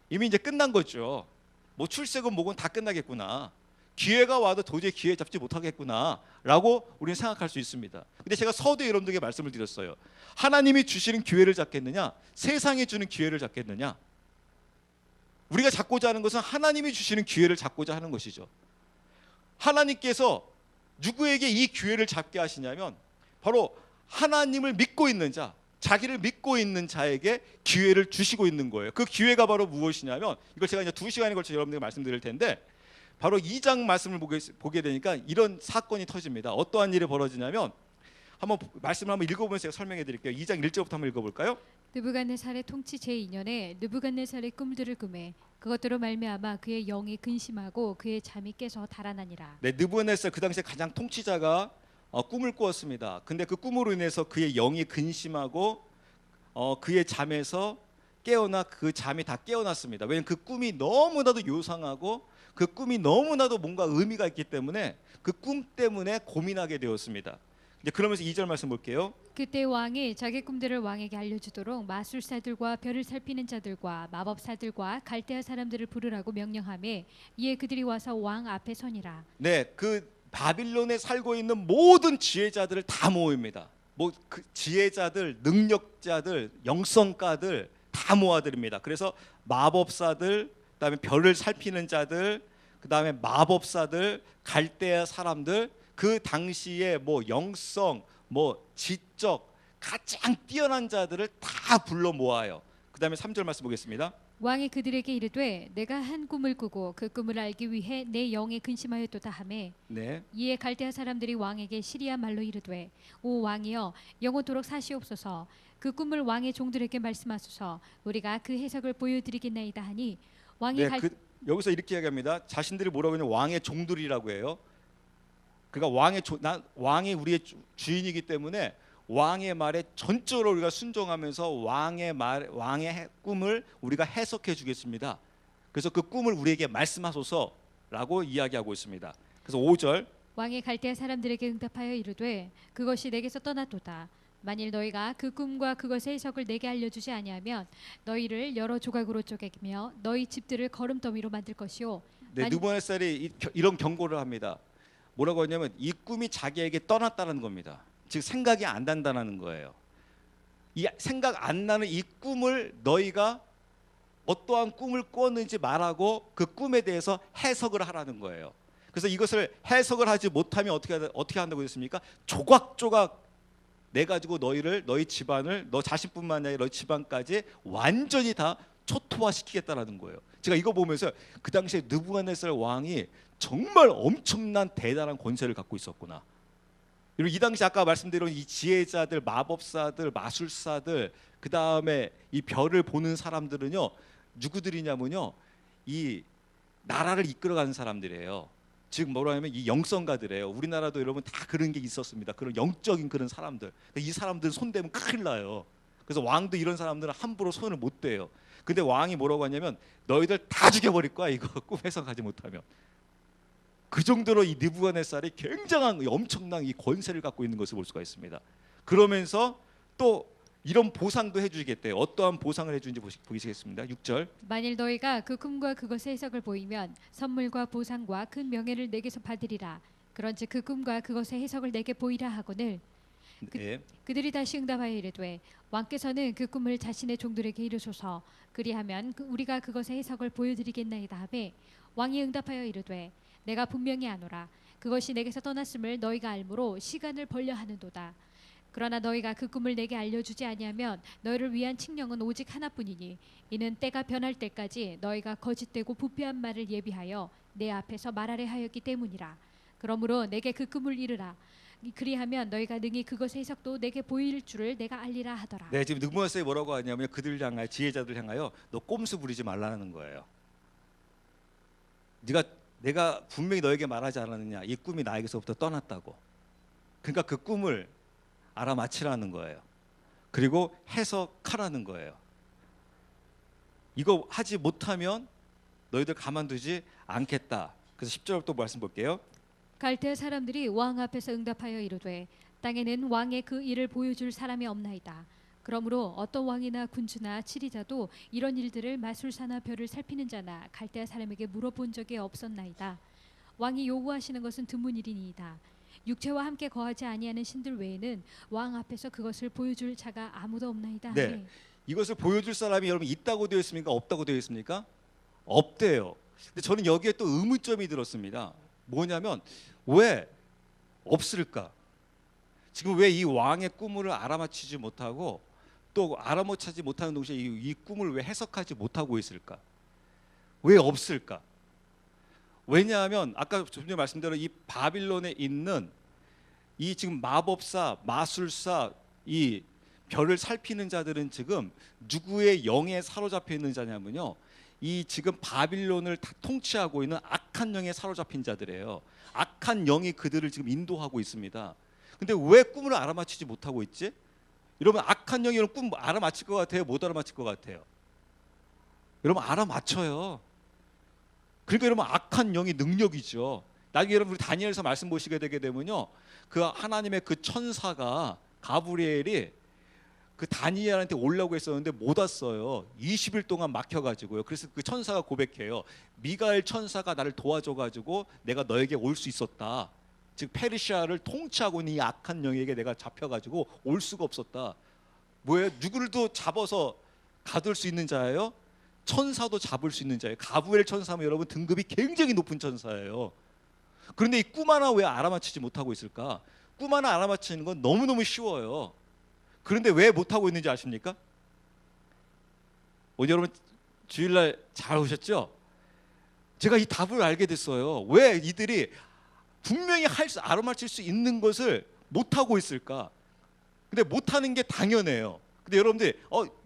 이미 이제 끝난 거죠. 뭐 출세건 뭐건 다 끝나겠구나. 기회가 와도 도저히 기회 잡지 못하겠구나 라고 우리는 생각할 수 있습니다. 근데 제가 서두에 여러분들에게 말씀을 드렸어요. 하나님이 주시는 기회를 잡겠느냐, 세상이 주는 기회를 잡겠느냐. 우리가 잡고자 하는 것은 하나님이 주시는 기회를 잡고자 하는 것이죠. 하나님께서 누구에게 이 기회를 잡게 하시냐면 바로 하나님을 믿고 있는 자, 자기를 믿고 있는 자에게 기회를 주시고 있는 거예요. 그 기회가 바로 무엇이냐면, 이걸 제가 이제 2시간에 걸쳐 여러분들에게 말씀드릴 텐데, 바로 2장 말씀을 보게 되니까 이런 사건이 터집니다. 어떠한 일이 벌어지냐면, 한번 말씀을 한번 읽어보면서 제가 설명해 드릴게요. 2장 1절부터 한번 읽어볼까요? 느부갓네살의 통치 제2년에 느부갓네살의 꿈들을 꾸매 그것들로 말미암아 그의 영이 근심하고 그의 잠이 깨서 달아나니라. 네, 느부갓네살 그 당시에 가장 통치자가 꿈을 꾸었습니다. 근데 그 꿈으로 인해서 그의 영이 근심하고 그의 잠에서 깨어나 그 잠이 다 깨어났습니다. 왜냐하면 그 꿈이 너무나도 요상하고 그 꿈이 너무나도 뭔가 의미가 있기 때문에 그 꿈 때문에 고민하게 되었습니다. 이제 그러면서 2절 말씀 볼게요. 그때 왕이 자기 꿈들을 왕에게 알려주도록 마술사들과 별을 살피는 자들과 마법사들과 갈대아 사람들을 부르라고 명령하며 이에 그들이 와서 왕 앞에 서니라. 네, 그 바빌론에 살고 있는 모든 지혜자들을 다 모입니다. 뭐 그 지혜자들, 능력자들, 영성가들 다 모아드립니다. 그래서 마법사들, 그다음에 별을 살피는 자들, 그다음에 마법사들, 갈대아 사람들, 그 당시에 뭐 영성, 뭐 지적 가장 뛰어난 자들을 다 불러 모아요. 그다음에 3절 말씀 보겠습니다. 왕이 그들에게 이르되 내가 한 꿈을 꾸고 그 꿈을 알기 위해 내 영에 근심하였도다 하매 네. 이에 갈대아 사람들이 왕에게 시리아 말로 이르되 오 왕이여 영원토록 사시옵소서. 그 꿈을 왕의 종들에게 말씀하소서. 우리가 그 해석을 보여드리겠나이다 하니 왕이 네, 여기서 이렇게 이야기합니다. 자신들이 뭐라고 하냐면 왕의 종들이라고 해요. 그러니까 왕이 우리의 주인이기 때문에 왕의 말에 전적으로 우리가 순종하면서 왕의 꿈을 우리가 해석해 주겠습니다. 그래서 그 꿈을 우리에게 말씀하소서라고 이야기하고 있습니다. 그래서 5절 왕이 갈대아 사람들에게 응답하여 이르되 그것이 내게서 떠났도다. 만일 너희가 그 꿈과 그것의 해석을 내게 알려주지 아니하면 너희를 여러 조각으로 쪼개며 너희 집들을 거름더미로 만들 것이요. 네, 느부갓네살이 이런 경고를 합니다. 뭐라고 하냐면 이 꿈이 자기에게 떠났다는 겁니다. 즉 생각이 안 난다는 거예요. 이 생각 안 나는 이 꿈을 너희가 어떠한 꿈을 꾸었는지 말하고 그 꿈에 대해서 해석을 하라는 거예요. 그래서 이것을 해석을 하지 못하면 어떻게 한다고 했습니까? 조각조각 내 가지고 너희 집안을, 너 자신뿐만 아니라 너희 집안까지 완전히 다 초토화시키겠다라는 거예요. 제가 이거 보면서 그 당시에 느부갓네살 왕이 정말 엄청난 대단한 권세를 갖고 있었구나. 이 당시 아까 말씀드린 이 지혜자들, 마법사들, 마술사들, 그 다음에 이 별을 보는 사람들은요 누구들이냐면요 이 나라를 이끌어가는 사람들이에요. 즉 뭐라 하면 이 영성가들이에요. 우리나라도 여러분 다 그런 게 있었습니다. 그런 영적인 그런 사람들. 이 사람들 손대면 큰일 나요. 그래서 왕도 이런 사람들은 함부로 손을 못 대요. 근데 왕이 뭐라고 하냐면 너희들 다 죽여버릴 거야 이거 꿈 해석하지 못하면. 그 정도로 이 느부갓네살이 굉장한 엄청난 이 권세를 갖고 있는 것을 볼 수가 있습니다. 그러면서 또 이런 보상도 해주겠대요. 어떠한 보상을 해주는지 보시겠습니다. 6절. 만일 너희가 그 꿈과 그것의 해석을 보이면 선물과 보상과 큰 명예를 내게서 받으리라. 그런즉 그 꿈과 그것의 해석을 내게 보이라 하거늘 네. 그들이 다시 응답하여 이르되 왕께서는 그 꿈을 자신의 종들에게 이르소서. 그리하면 우리가 그것의 해석을 보여드리겠나이다 하매 왕이 응답하여 이르되 내가 분명히 아노라. 그것이 내게서 떠났음을 너희가 알므로 시간을 벌려 하는도다. 그러나 너희가 그 꿈을 내게 알려주지 아니하면 너희를 위한 칙령은 오직 하나뿐이니 이는 때가 변할 때까지 너희가 거짓되고 부패한 말을 예비하여 내 앞에서 말하려 하였기 때문이라. 그러므로 내게 그 꿈을 이르라. 그리하면 너희가 능히 그것의 해석도 내게 보일 줄을 내가 알리라 하더라. 네, 지금 느부갓네살이 뭐라고 하냐면 그들 향하여 지혜자들 향하여 너 꼼수 부리지 말라는 거예요. 내가 분명히 너에게 말하지 않았느냐? 이 꿈이 나에게서부터 떠났다고. 그러니까 그 꿈을 알아맞히라는 거예요. 그리고 해석하라는 거예요. 이거 하지 못하면 너희들 가만두지 않겠다. 그래서 10절 또 말씀 볼게요. 갈대아 사람들이 왕 앞에서 응답하여 이르되 땅에는 왕의 그 일을 보여줄 사람이 없나이다. 그러므로 어떤 왕이나 군주나 치리자도 이런 일들을 마술사나 별을 살피는 자나 갈대아 사람에게 물어본 적이 없었나이다. 왕이 요구하시는 것은 드문 일이니이다. 육체와 함께 거하지 아니하는 신들 외에는 왕 앞에서 그것을 보여줄 자가 아무도 없나이다. 네, 이것을 보여줄 사람이 여러분 있다고 되어 있습니까? 없다고 되어 있습니까? 없대요. 근데 저는 여기에 또 의문점이 들었습니다. 뭐냐면 왜 없을까? 지금 왜 이 왕의 꿈을 알아맞히지 못하고 또 알아맞히지 못하는 동시에 이 꿈을 왜 해석하지 못하고 있을까? 왜 없을까? 왜냐하면 아까 좀 전에 말씀대로 이 바빌론에 있는 이 지금 마법사, 마술사, 이 별을 살피는 자들은 지금 누구의 영에 사로잡혀 있는 자냐면요, 이 지금 바빌론을 다 통치하고 있는 악한 영에 사로잡힌 자들이에요. 악한 영이 그들을 지금 인도하고 있습니다. 근데 왜 꿈을 알아맞히지 못하고 있지? 여러분 악한 영이 여러분 꿈 알아맞힐 것 같아요? 못 알아맞힐 것 같아요? 여러분 알아맞혀요. 그러니까 여러분 악한 영이 능력이죠. 나중에 여러분 우리 다니엘서 말씀 보시게 되게 되면요, 그 하나님의 그 천사가 가브리엘이 그 다니엘한테 오려고 했었는데 못 왔어요. 20일 동안 막혀가지고요. 그래서 그 천사가 고백해요. 미가엘 천사가 나를 도와줘가지고 내가 너에게 올 수 있었다. 즉 페르시아를 통치하고 있는 이 악한 영에게 내가 잡혀가지고 올 수가 없었다. 뭐예요? 누구를도 잡아서 가둘 수 있는 자예요. 천사도 잡을 수 있는 자예요. 가브리엘 천사면 여러분 등급이 굉장히 높은 천사예요. 그런데 이 꿈 하나 왜 알아맞히지 못하고 있을까? 꿈 하나 알아맞히는 건 너무너무 쉬워요. 그런데 왜 못하고 있는지 아십니까? 오늘 여러분 주일날 잘 오셨죠? 제가 이 답을 알게 됐어요. 왜 이들이 분명히 알아맞힐 수 있는 것을 못하고 있을까? 근데 못하는 게 당연해요. 근데 여러분들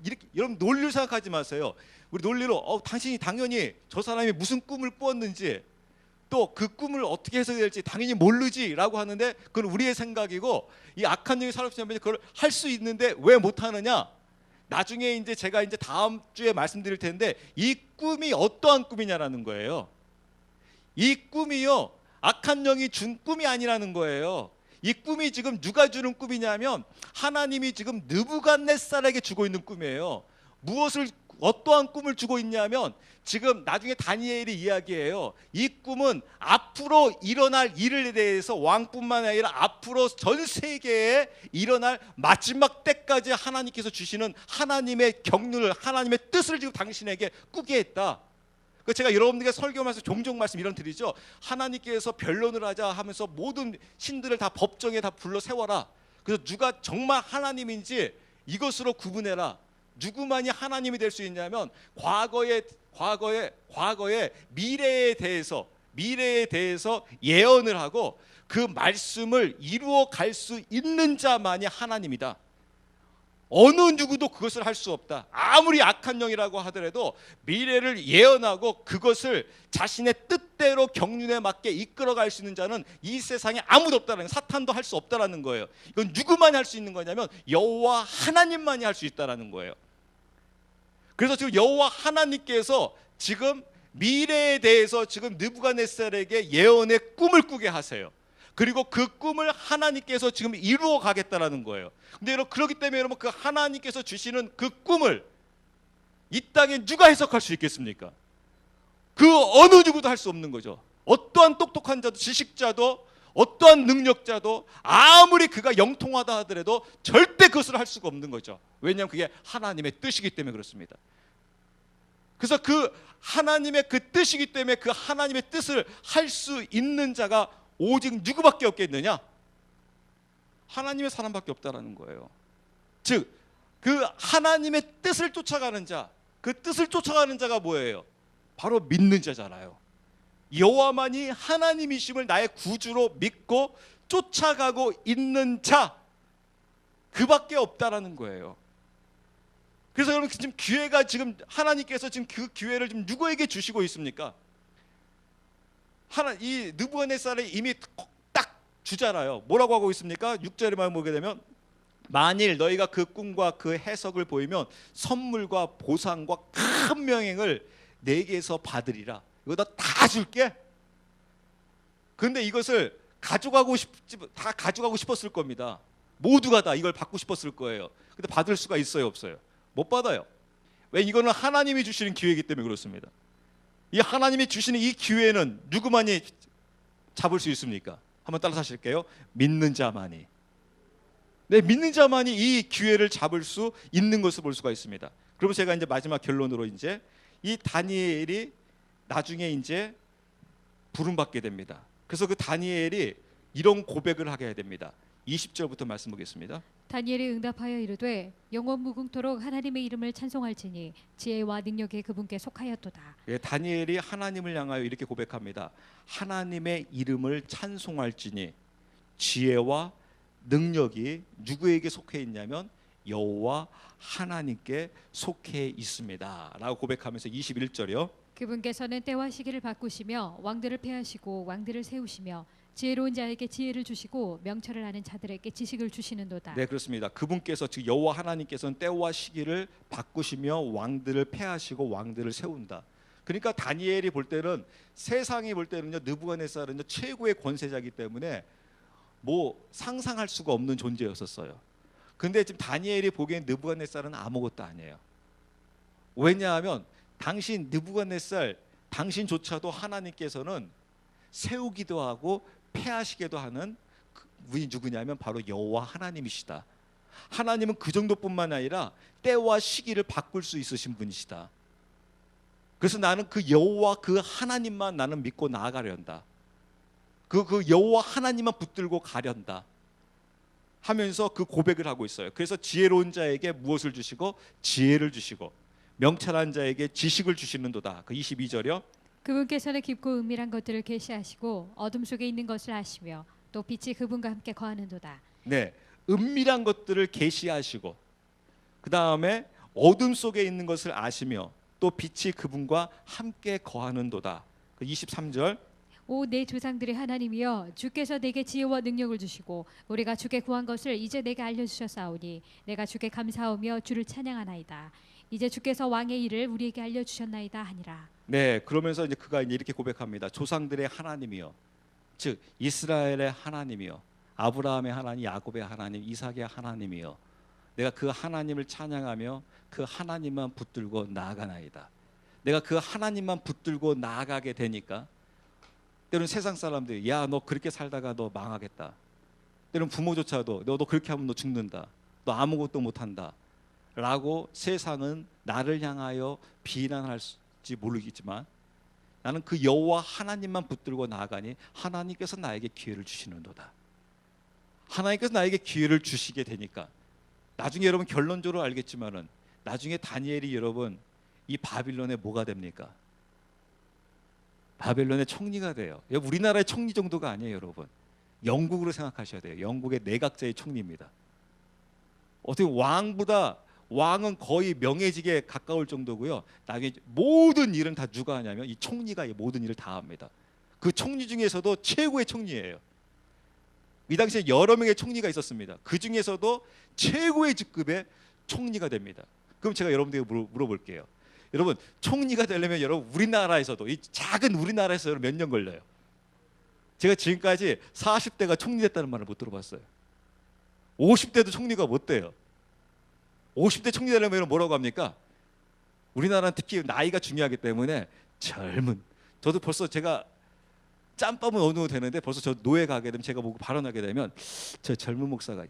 이렇게 여러분 논리를 생각하지 마세요. 우리 논리로 당신이 당연히 저 사람이 무슨 꿈을 꾸었는지 또 그 꿈을 어떻게 해석해야 될지 당연히 모르지라고 하는데 그건 우리의 생각이고, 이 악한 영이 사로잡히면 그걸 할 수 있는데 왜 못하느냐? 나중에 이제 제가 이제 다음 주에 말씀드릴 텐데 이 꿈이 어떠한 꿈이냐라는 거예요. 이 꿈이요, 악한 영이 준 꿈이 아니라는 거예요. 이 꿈이 지금 누가 주는 꿈이냐면 하나님이 지금 느부갓네살에게 주고 있는 꿈이에요. 어떠한 꿈을 주고 있냐면 지금 나중에 다니엘이 이야기해요. 이 꿈은 앞으로 일어날 일에 대해서 왕뿐만 아니라 앞으로 전 세계에 일어날 마지막 때까지 하나님께서 주시는 하나님의 경륜을, 하나님의 뜻을 지금 당신에게 꾸게 했다. 제가 여러분들에게 설교하면서 종종 말씀 이런 드리죠. 하나님께서 변론을 하자 하면서 모든 신들을 다 법정에 다 불러 세워라. 그래서 누가 정말 하나님인지 이것으로 구분해라. 누구만이 하나님이 될 수 있냐면 과거에 미래에 대해서 예언을 하고 그 말씀을 이루어 갈 수 있는 자만이 하나님이다. 어느 누구도 그것을 할 수 없다. 아무리 악한 영이라고 하더라도 미래를 예언하고 그것을 자신의 뜻대로 경륜에 맞게 이끌어갈 수 있는 자는 이 세상에 아무도 없다는 거예요. 사탄도 할 수 없다라는 거예요. 이건 누구만이 할 수 있는 거냐면 여호와 하나님만이 할 수 있다라는 거예요. 그래서 지금 여호와 하나님께서 지금 미래에 대해서 지금 느부갓네살에게 예언의 꿈을 꾸게 하세요. 그리고 그 꿈을 하나님께서 지금 이루어 가겠다라는 거예요. 근데 여러분, 그렇기 때문에 여러분, 그 하나님께서 주시는 그 꿈을 이 땅에 누가 해석할 수 있겠습니까? 그 어느 누구도 할 수 없는 거죠. 어떠한 똑똑한 자도, 지식자도, 어떠한 능력자도 아무리 그가 영통하다 하더라도 절대 그것을 할 수가 없는 거죠. 왜냐하면 그게 하나님의 뜻이기 때문에 그렇습니다. 그래서 그 하나님의 그 뜻이기 때문에 그 하나님의 뜻을 할 수 있는 자가 오직 누구밖에 없겠느냐? 하나님의 사람밖에 없다라는 거예요. 즉, 그 하나님의 뜻을 쫓아가는 자, 그 뜻을 쫓아가는 자가 뭐예요? 바로 믿는 자잖아요. 여호와만이 하나님이심을 나의 구주로 믿고 쫓아가고 있는 자, 그밖에 없다라는 거예요. 그래서 여러분, 지금 기회가 지금 하나님께서 지금 그 기회를 지금 누구에게 주시고 있습니까? 이 느부갓네살이 이미 딱 주잖아요. 뭐라고 하고 있습니까? 6절에만 보게 되면 만일 너희가 그 꿈과 그 해석을 보이면 선물과 보상과 큰 명예를 내게서 받으리라. 이거 다 줄게. 그런데 이것을 다 가져가고 싶었을 겁니다. 모두가 다 이걸 받고 싶었을 거예요. 근데 받을 수가 있어요, 없어요? 못 받아요. 왜? 이거는 하나님이 주시는 기회이기 때문에 그렇습니다. 이 하나님이 주시는 이 기회는 누구만이 잡을 수 있습니까? 한번 따라서 하실게요. 믿는 자만이. 네, 믿는 자만이 이 기회를 잡을 수 있는 것을 볼 수가 있습니다. 그럼 제가 이제 마지막 결론으로 이제 이 다니엘이 나중에 이제 부름받게 됩니다. 그래서 그 다니엘이 이런 고백을 하게 됩니다. 20절부터 말씀 보겠습니다. 다니엘이 응답하여 이르되 영원 무궁토록 하나님의 이름을 찬송할지니 지혜와 능력이 그분께 속하였도다. 예, 다니엘이 하나님을 향하여 이렇게 고백합니다. 하나님의 이름을 찬송할지니 지혜와 능력이 누구에게 속해 있냐면 여호와 하나님께 속해 있습니다 라고 고백하면서 21절이요. 그분께서는 때와 시기를 바꾸시며 왕들을 패하시고 왕들을 세우시며 지혜로운 자에게 지혜를 주시고 명철을 아는 자들에게 지식을 주시는도다. 네, 그렇습니다. 그분께서 즉 여호와 하나님께서는 때와 시기를 바꾸시며 왕들을 패하시고 왕들을 세운다. 그러니까 다니엘이 볼 때는, 세상이 볼 때는요, 느부갓네살은 최고의 권세자이기 때문에 뭐 상상할 수가 없는 존재였었어요. 근데 지금 다니엘이 보기엔 느부갓네살은 아무것도 아니에요. 왜냐하면 당신 느부갓네살, 당신조차도 하나님께서는 세우기도 하고 패하시기도 하는 분이 누구냐면 바로 여호와 하나님이시다. 하나님은 그 정도뿐만 아니라 때와 시기를 바꿀 수 있으신 분이시다. 그래서 나는 그 여호와 그 하나님만 나는 믿고 나아가련다. 그 여호와 하나님만 붙들고 가련다 하면서 그 고백을 하고 있어요. 그래서 지혜로운 자에게 무엇을 주시고 지혜를 주시고 명철한 자에게 지식을 주시는도다. 그 22절이요. 그분께서는 깊고 은밀한 것들을 계시하시고 어둠 속에 있는 것을 아시며 또 빛이 그분과 함께 거하는도다. 네, 은밀한 것들을 계시하시고 그 다음에 어둠 속에 있는 것을 아시며 또 빛이 그분과 함께 거하는도다. 그 23절. 오 내 조상들의 하나님이여 주께서 내게 지혜와 능력을 주시고 우리가 주께 구한 것을 이제 내게 알려주셨사오니 내가 주께 감사하며 주를 찬양하나이다. 이제 주께서 왕의 일을 우리에게 알려주셨나이다 하니라. 네, 그러면서 이제 그가 이제 이렇게 고백합니다. 조상들의 하나님이여, 즉 이스라엘의 하나님이여, 아브라함의 하나님, 야곱의 하나님, 이삭의 하나님이여, 내가 그 하나님을 찬양하며 그 하나님만 붙들고 나아가나이다. 내가 그 하나님만 붙들고 나아가게 되니까 때로는 세상 사람들이 야, 너 그렇게 살다가 너 망하겠다. 때로는 부모조차도 너 그렇게 하면 너 죽는다. 너 아무것도 못한다. 라고 세상은 나를 향하여 비난할지 모르겠지만 나는 그 여호와 하나님만 붙들고 나아가니 하나님께서 나에게 기회를 주시는도다. 하나님께서 나에게 기회를 주시게 되니까 나중에 여러분 결론적으로 알겠지만은 나중에 다니엘이 여러분 이 바빌론에 뭐가 됩니까? 바벨론의 총리가 돼요. 우리나라의 총리 정도가 아니에요, 여러분. 영국으로 생각하셔야 돼요. 영국의 내각제의 총리입니다. 어떻게 왕보다 왕은 거의 명예직에 가까울 정도고요. 나중에 모든 일은 다 누가 하냐면 이 총리가 이 모든 일을 다 합니다. 그 총리 중에서도 최고의 총리예요. 이 당시에 여러 명의 총리가 있었습니다. 그 중에서도 최고의 직급의 총리가 됩니다. 그럼 제가 여러분들에게 물어볼게요. 여러분, 총리가 되려면 여러분 우리나라에서도 이 작은 우리나라에서 몇 년 걸려요? 제가 지금까지 40대가 총리 됐다는 말을 못 들어봤어요. 50대도 총리가 못 돼요. 50대 총리 되려면 뭐라고 합니까? 우리나라는 특히 나이가 중요하기 때문에 젊은, 저도 벌써 제가 짬밥은 어느 정도 되는데 벌써 저 노예 가게 되면 제가 보고 발언하게 되면 저 젊은 목사가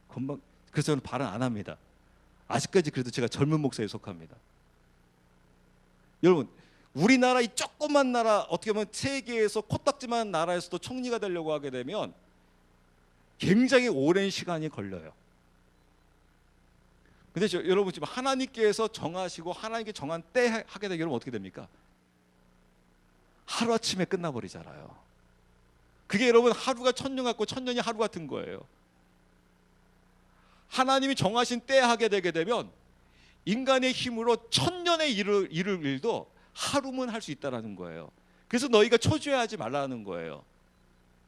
금방, 그래서 저는 발언 안 합니다. 아직까지 그래도 제가 젊은 목사에 속합니다. 여러분, 우리나라 이 조그만 나라, 어떻게 보면 세계에서 코딱지만 나라에서도 총리가 되려고 하게 되면 굉장히 오랜 시간이 걸려요. 근데 여러분 지금 하나님께서 정하시고 하나님께 정한 때 하게 되면 여러분 어떻게 됩니까? 하루아침에 끝나버리잖아요. 그게 여러분 하루가 천년 같고 천년이 하루 같은 거예요. 하나님이 정하신 때에 하게 되게 되면 인간의 힘으로 천년의 이룰 일도 하루면 할 수 있다는 거예요. 그래서 너희가 초조해하지 말라는 거예요.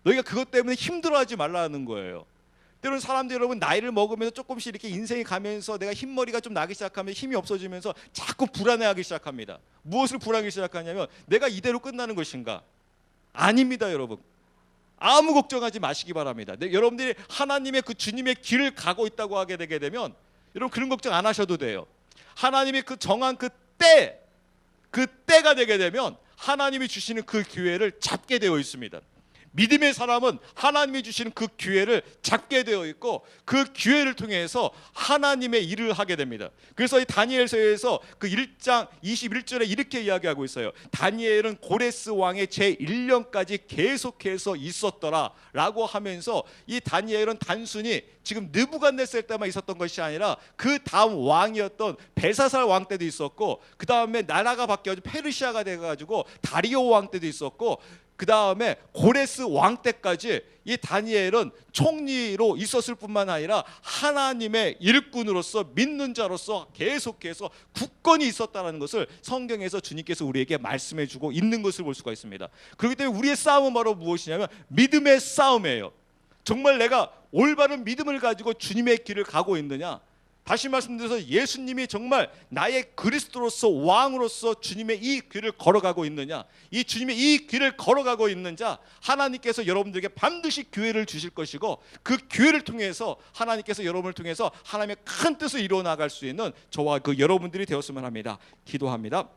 너희가 그것 때문에 힘들어하지 말라는 거예요. 때로는 사람들이 여러분 나이를 먹으면서 조금씩 이렇게 인생이 가면서 내가 흰머리가 좀 나기 시작하면 힘이 없어지면서 자꾸 불안해하기 시작합니다. 무엇을 불안하기 시작하냐면 내가 이대로 끝나는 것인가? 아닙니다, 여러분. 아무 걱정하지 마시기 바랍니다. 여러분들이 하나님의 그 주님의 길을 가고 있다고 하게 되게 되면 여러분 그런 걱정 안 하셔도 돼요. 하나님이 그 정한 그 때가 되게 되면 하나님이 주시는 그 기회를 잡게 되어 있습니다. 믿음의 사람은 하나님이 주시는 그 기회를 잡게 되어 있고 그 기회를 통해서 하나님의 일을 하게 됩니다. 그래서 이 다니엘서에서 그 1장 21절에 이렇게 이야기하고 있어요. 다니엘은 고레스 왕의 제1년까지 계속해서 있었더라 라고 하면서 이 다니엘은 단순히 지금 느부갓네살 때만 있었던 것이 아니라 그 다음 왕이었던 벨사살 왕 때도 있었고 그 다음에 나라가 바뀌어서 페르시아가 돼가지고 다리오 왕 때도 있었고 그 다음에 고레스 왕 때까지 이 다니엘은 총리로 있었을 뿐만 아니라 하나님의 일꾼으로서 믿는 자로서 계속해서 굳건히 있었다는 것을 성경에서 주님께서 우리에게 말씀해 주고 있는 것을 볼 수가 있습니다. 그렇기 때문에 우리의 싸움은 바로 무엇이냐면 믿음의 싸움이에요. 정말 내가 올바른 믿음을 가지고 주님의 길을 가고 있느냐? 다시 말씀드려서 예수님이 정말 나의 그리스도로서 왕으로서 주님의 이 길을 걸어가고 있느냐, 이 주님의 이 길을 걸어가고 있는 자 하나님께서 여러분들에게 반드시 기회를 주실 것이고 그 기회를 통해서 하나님께서 여러분을 통해서 하나님의 큰 뜻을 이루어 나갈 수 있는 저와 그 여러분들이 되었으면 합니다. 기도합니다.